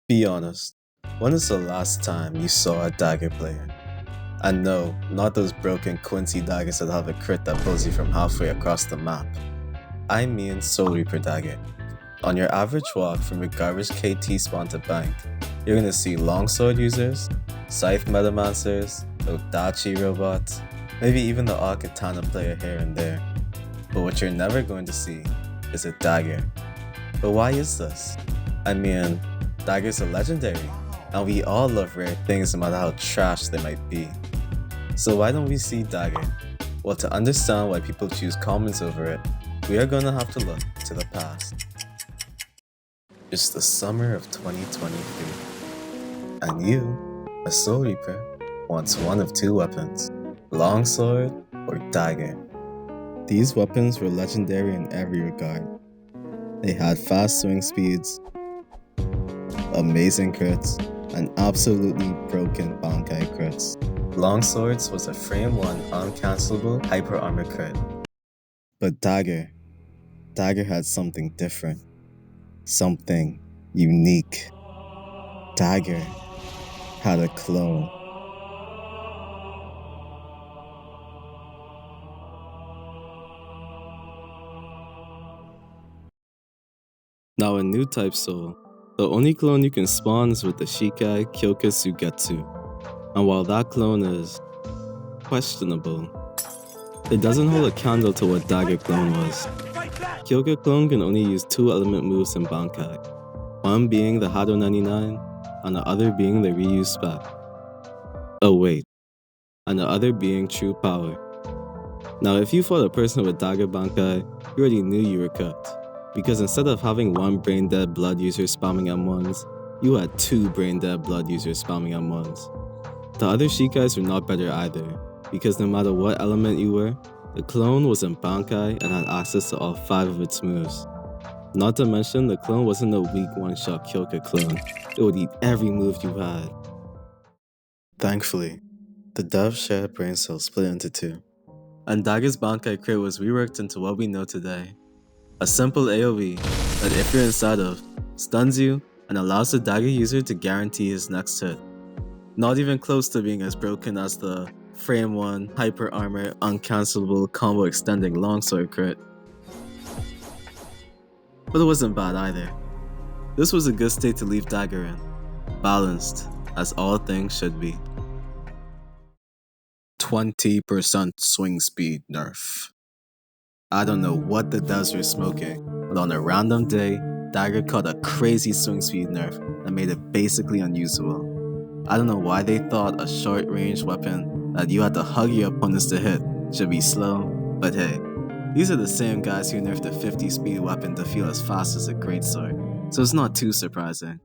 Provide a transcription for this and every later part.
Be honest, when is the last time you saw a dagger player? And no, not those broken Quincy daggers that have a crit that pulls you from halfway across the map. I mean Soul Reaper dagger. On your average walk from your garbage KT spawn to bank, you're gonna see longsword users, scythe metamancers, Odachi robots, maybe even the odd katana player here and there. But what you're never going to see is a dagger. But why is this? I mean, daggers are legendary, and we all love rare things no matter how trash they might be. So why don't we see dagger? Well, to understand why people choose commons over it, we are gonna have to look to the past. It's the summer of 2023, and you, a Soul Reaper, wants one of two weapons, longsword or dagger. These weapons were legendary in every regard. They had fast swing speeds, amazing crits, and absolutely broken Bankai crits. Longswords was a frame 1 uncancelable hyper armor crit. But Dagger had something different. Something unique. Dagger had a clone. Now in new type Soul, the only clone you can spawn is with the Shikai Kyoka Soogetsuu. And while that clone is questionable, it doesn't hold a candle to what Dagger clone was. Kyoka clone can only use 2 element moves in Bankai, one being the Hado 99 and the other being the Ryu spec. Oh wait, and the other being True Power. Now if you fought a person with Dagger Bankai, you already knew you were cooked, because instead of having one brain dead blood user spamming M1s, you had 2 brain dead blood users spamming M1s. The other Shikais were not better either, because no matter what element you were, the clone was in Bankai and had access to all 5 of its moves. Not to mention, the clone wasn't a weak one-shot Kyoka clone, it would eat every move you had. Thankfully, the devs shared brain cells split into 2, and Dagger's Bankai crit was reworked into what we know today. A simple AoE that if you're inside of, stuns you and allows the Dagger user to guarantee his next hit. Not even close to being as broken as the frame 1 hyper armor uncancelable combo extending longsword crit. But it wasn't bad either. This was a good state to leave Dagger in, balanced as all things should be. 20% swing speed nerf. I don't know what the devs were smoking, but on a random day, Dagger caught a crazy swing speed nerf that made it basically unusable. I don't know why they thought a short range weapon that you had to hug your opponents to hit should be slow, but hey, these are the same guys who nerfed a 50 speed weapon to feel as fast as a greatsword, so it's not too surprising.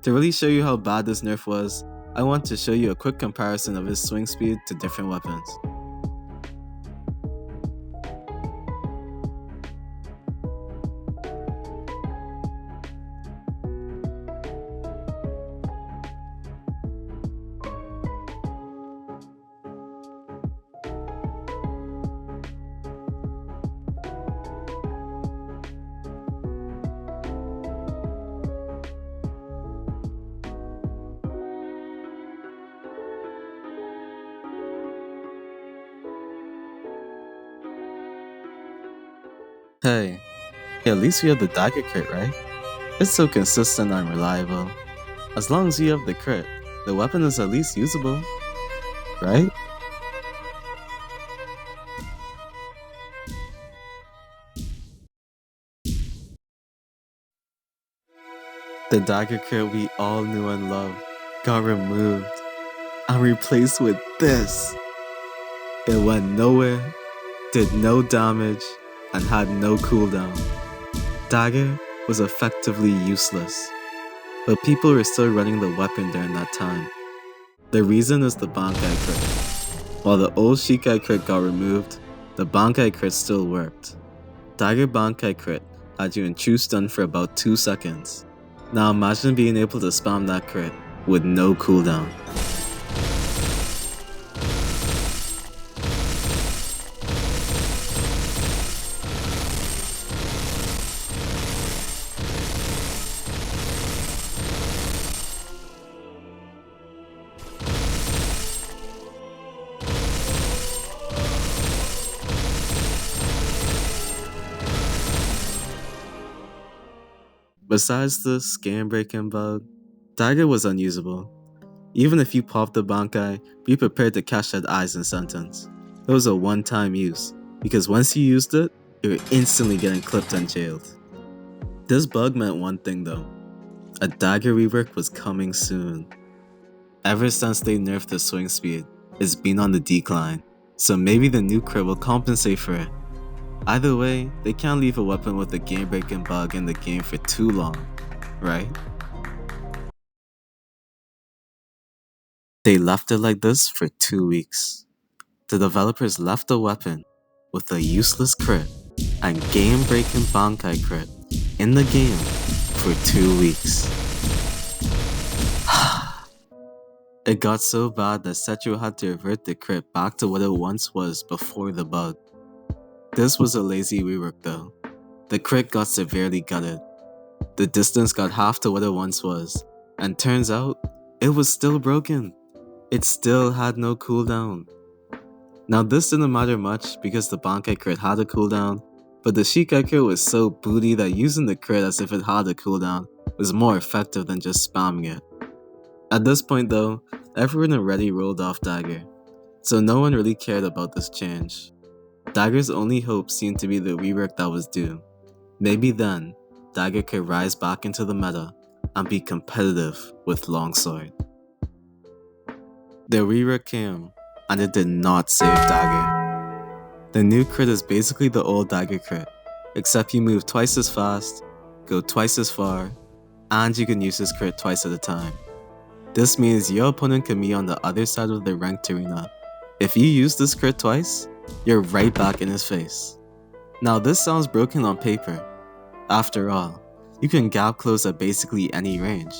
To really show you how bad this nerf was, I want to show you a quick comparison of his swing speed to different weapons. Hey, at least we have the Dagger crit, right? It's so consistent and reliable. As long as you have the crit, the weapon is at least usable, right? The Dagger crit we all knew and loved got removed and replaced with this. It went nowhere, did no damage, and had no cooldown. Dagger was effectively useless, but people were still running the weapon during that time. The reason is the Bankai crit. While the old Shikai crit got removed, the Bankai crit still worked. Dagger Bankai crit had you in true stun for about 2 seconds. Now imagine being able to spam that crit with no cooldown. Besides the scam breaking bug, Dagger was unusable. Even if you popped the Bankai, be prepared to catch that Aizen sentence. It was a one-time use, because once you used it, you were instantly getting clipped and jailed. This bug meant one thing though, a Dagger rework was coming soon. Ever since they nerfed the swing speed, it's been on the decline, so maybe the new crit will compensate for it. Either way, they can't leave a weapon with a game-breaking bug in the game for too long, right? They left it like this for 2 weeks. The developers left the weapon with a useless crit and game-breaking Bankai crit in the game for 2 weeks. It got so bad that Setsuo had to revert the crit back to what it once was before the bug. This was a lazy rework though. The crit got severely gutted. The distance got half to what it once was, and turns out, it was still broken. It still had no cooldown. Now this didn't matter much because the Bankai crit had a cooldown, but the Shikai crit was so booty that using the crit as if it had a cooldown was more effective than just spamming it. At this point though, everyone already rolled off Dagger, so no one really cared about this change. Dagger's only hope seemed to be the rework that was due. Maybe then, Dagger could rise back into the meta and be competitive with Longsword. The rework came, and it did not save Dagger. The new crit is basically the old Dagger crit, except you move twice as fast, go twice as far, and you can use this crit twice at a time. This means your opponent can be on the other side of the ranked arena. If you use this crit twice, you're right back in his face. Now this sounds broken on paper. After all, you can gap close at basically any range.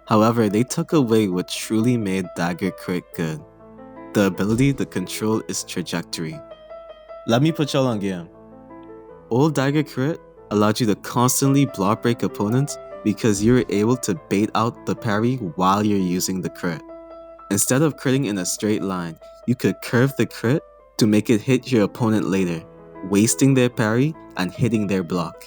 However, they took away what truly made Dagger crit good. The ability to control its trajectory. Let me put y'all on game. Old Dagger crit allowed you to constantly block break opponents because you were able to bait out the parry while you're using the crit. Instead of critting in a straight line, you could curve the crit to make it hit your opponent later, wasting their parry and hitting their block.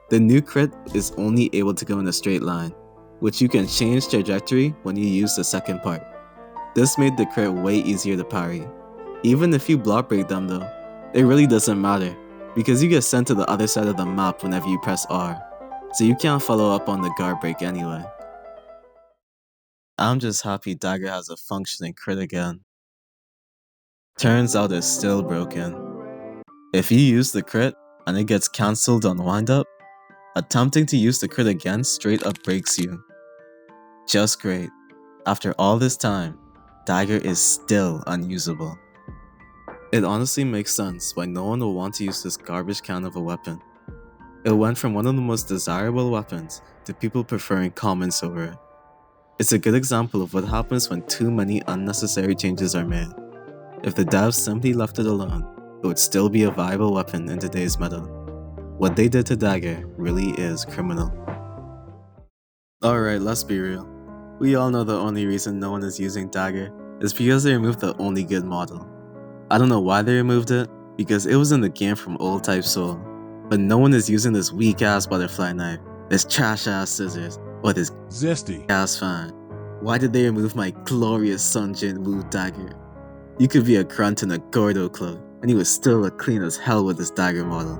The new crit is only able to go in a straight line, which you can change trajectory when you use the second part. This made the crit way easier to parry. Even if you block break them though, it really doesn't matter, because you get sent to the other side of the map whenever you press R, so you can't follow up on the guard break anyway. I'm just happy Dagger has a functioning crit again. Turns out it's still broken. If you use the crit and it gets cancelled on windup, attempting to use the crit again straight up breaks you. Just great. After all this time, Dagger is still unusable. It honestly makes sense why no one will want to use this garbage can of a weapon. It went from one of the most desirable weapons to people preferring commons over it. It's a good example of what happens when too many unnecessary changes are made. If the devs simply left it alone, it would still be a viable weapon in today's meta. What they did to Dagger really is criminal. Alright, let's be real. We all know the only reason no one is using Dagger is because they removed the only good model. I don't know why they removed it, because it was in the game from old type Soul, but no one is using this weak ass butterfly knife, this trash ass scissors, or this zesty ass fan. Why did they remove my glorious SunJinWoo Dagger? You could be a grunt in a Gordo cloak, and you would still look clean as hell with this Dagger model.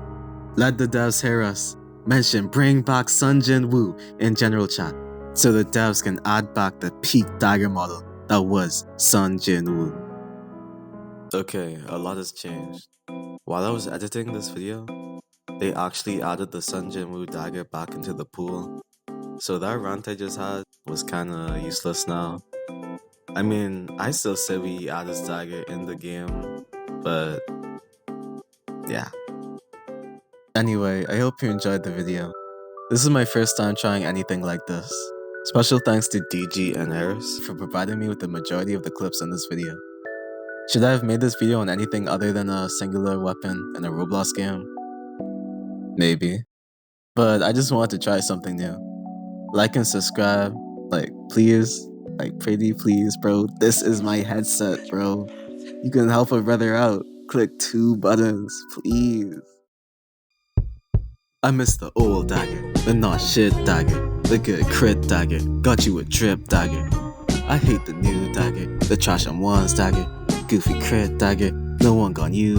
Let the devs hear us. Mention bring back SunJinWoo in general chat, so the devs can add back the peak Dagger model that was SunJinWoo. Okay, a lot has changed. While I was editing this video, they actually added the SunJinWoo Dagger back into the pool, so that rant I just had was kinda useless now. I mean, I still say we add this Dagger in the game, but yeah. Anyway, I hope you enjoyed the video. This is my first time trying anything like this. Special thanks to DG and Eris for providing me with the majority of the clips in this video. Should I have made this video on anything other than a singular weapon in a Roblox game? Maybe. But I just wanted to try something new. Like and subscribe, like please, like pretty please bro. This is my headset bro. You can help a brother out. Click 2 buttons, please. I miss the old Dagger. The not shit dagger, the good crit dagger, got you a drip dagger. I hate the new dagger, the trash on ones dagger, goofy crit dagger, no one gon' use.